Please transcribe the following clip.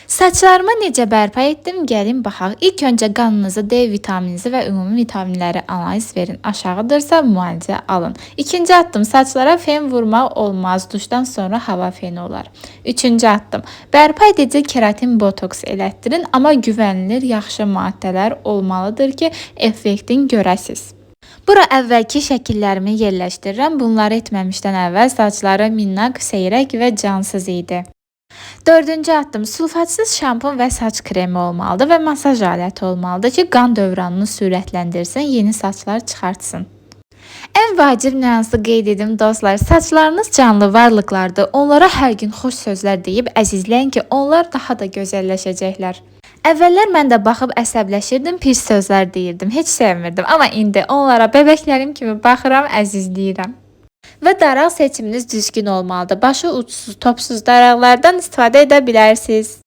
Saçlarımı necə bərpa etdim? Gəlin baxaq. İlk öncə qanınızı, D vitamininizi və ümumi vitaminləri analiz verin. Aşağıdırsa müalicə alın. İkinci addım, saçlara fen vurmaq olmaz. Duşdan sonra hava feni olar. Üçüncü addım, bərpa edici keratin botoks elətdirin, amma güvənilir yaxşı maddələr olmalıdır ki, effektin görəsiz. Bura əvvəlki şəkillərimi yerləşdirirəm. Bunları etməmişdən əvvəl saçları minnaq, seyrək və cansız idi. Dördüncü addım, sulfatsız şampun və saç kremi olmalıdır və masaj aləti olmalıdır ki, qan dövranını sürətləndirsin, yeni saçlar çıxartsın. Ən vacib nüansı qeyd edim dostlar, saçlarınız canlı varlıqlardır. Onlara hər gün xoş sözlər deyib əzizləyin ki, onlar daha da gözəlləşəcəklər. Əvvəllər mən də baxıb əsəbləşirdim, pis sözlər deyirdim, heç sevmirdim. Amma indi onlara bəbəklərim kimi baxıram, əzizləyirəm. Və daraq seçiminiz düzgün olmalıdır. Başı uçsuz, topsuz daraqlardan istifadə edə bilərsiniz.